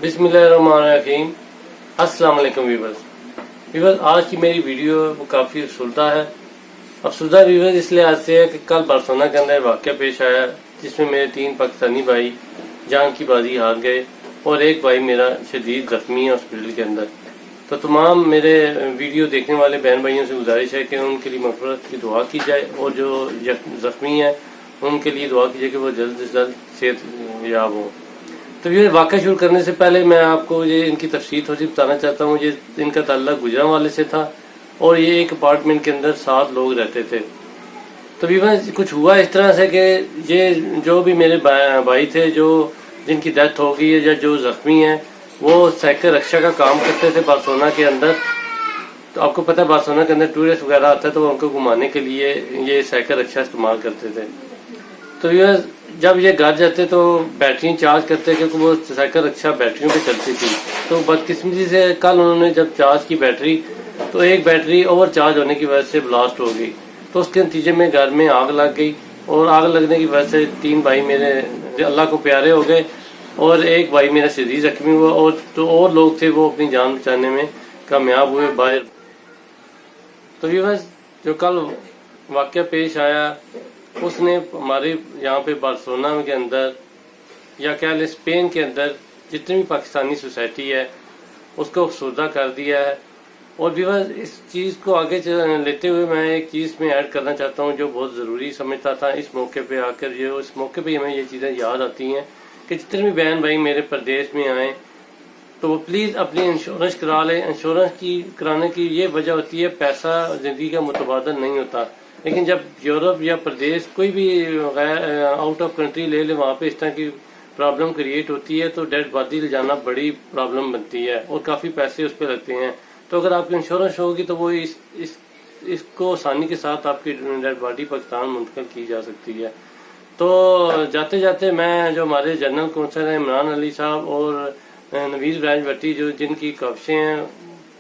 बिस्मिल्लाहिर्रहमानिर्रहीम। अस्सलाम वालेकुम व्यूअर्स। आज की मेरी वीडियो वो काफ़ी अफसुर्दा है। अफसुर्दा व्यूअर्स इसलिए आज से है कि कल बार्सिलोना के अंदर वाक़या पेश आया जिसमें मेरे 3 पाकिस्तानी भाई जान की बाजी हार गए और एक भाई मेरा शदीद जख्मी है हॉस्पिटल के अंदर। तो तमाम मेरे वीडियो देखने वाले बहन भाइयों से गुजारिश है कि उनके लिए मग़फ़िरत की दुआ की जाए और जो जख्मी है उनके लिए दुआ की जाए कि वो जल्द से जल्द सेहत याब हो। तो ये वाक़या शुरू करने से पहले मैं आपको ये इनकी तफसील थोड़ी बताना चाहता हूँ। ये इनका ताल्लुक गुजरांवाले से था और ये एक अपार्टमेंट के अंदर 7 लोग रहते थे। तो भी कुछ हुआ इस तरह से कि ये जो भी मेरे भाई थे जो जिनकी डेथ हो गई है या जो जख्मी है वो साइकिल रक्षा का काम करते थे बार्सिलोना के अंदर। तो आपको पता है बार्सिलोना के अंदर टूरिस्ट वगैरह आता है तो उनको घुमाने के लिए ये साइकिल रक्षा इस्तेमाल करते थे। तो ये जब ये घर जाते तो बैटरी चार्ज करते क्योंकि वो साइकिल रक्षा बैटरियों पे चलती थी। तो बदकिस्मती से कल उन्होंने जब चार्ज की बैटरी तो एक बैटरी ओवर चार्ज होने की वजह से ब्लास्ट हो गई। तो उसके नतीजे में घर में आग लग गई और आग लगने की वजह से 3 भाई मेरे अल्लाह को प्यारे हो गए और एक भाई मेरा शदीद जख्मी हुआ और तो और लोग थे वो अपनी जान बचाने में कामयाब हुए बाहर। तो ये जो कल वाक़या पेश आया उसने हमारे यहाँ पे बार्सिलोना के अंदर या क्या ले स्पेन के अंदर जितनी भी पाकिस्तानी सोसाइटी है उसको अफसरदा कर दिया है। और भी इस चीज़ को आगे लेते हुए मैं एक चीज़ में ऐड करना चाहता हूँ जो बहुत ज़रूरी समझता था। इस मौके पे आकर जो इस मौके पे हमें ये चीज़ें याद आती हैं कि जितने भी बहन भाई मेरे प्रदेश में आए तो वो प्लीज़ अपनी इंश्योरेंस करा लें। इंश्योरेंस की कराने की ये वजह होती है पैसा ज़िंदगी का मुतबादल नहीं होता, लेकिन जब यूरोप या प्रदेश कोई भी आउट ऑफ कंट्री ले ले वहाँ पे इस तरह की प्रॉब्लम क्रिएट होती है तो डेड बॉडी ले जाना बड़ी प्रॉब्लम बनती है और काफ़ी पैसे उस पर लगते हैं। तो अगर आपकी इंश्योरेंस होगी तो वो इसको आसानी के साथ आपकी डेड बॉडी पाकिस्तान मुंतकिल की जा सकती है। तो जाते जाते मैं जो हमारे जनरल कौंसल हैं इमरान अली साहब और नवीद राज भट्टी जो जिनकी काविशें हैं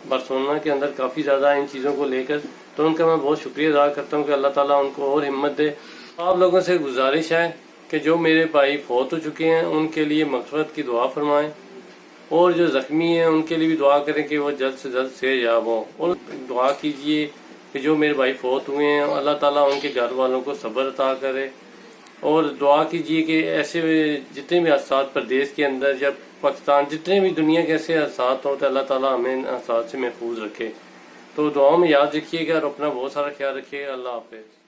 बार्सिलोना के अंदर काफ़ी ज़्यादा इन चीज़ों को लेकर, तो उनका मैं बहुत शुक्रिया अदा करता हूँ कि अल्लाह ताला उनको और हिम्मत दे। आप लोगों से गुजारिश है कि जो मेरे भाई फौत हो चुके हैं उनके लिए मग़फ़िरत की दुआ फरमाएं और जो ज़ख्मी हैं उनके लिए भी दुआ करें कि वो जल्द से जल्द सेहतयाब हों। और दुआ कीजिए कि जो मेरे भाई फौत हुए हैं अल्लाह ताला उनके घर वालों को सब्र अता करे। और दुआ कीजिए कि ऐसे जितने भी हादसा प्रदेश के अंदर या पाकिस्तान जितने भी दुनिया के ऐसे हादसा हों तो अल्लाह ताला हमें हादसा से महफूज रखे। तो दुआओं में याद रखिएगा और अपना बहुत सारा ख्याल रखिएगा। अल्लाह हाफ़िज़।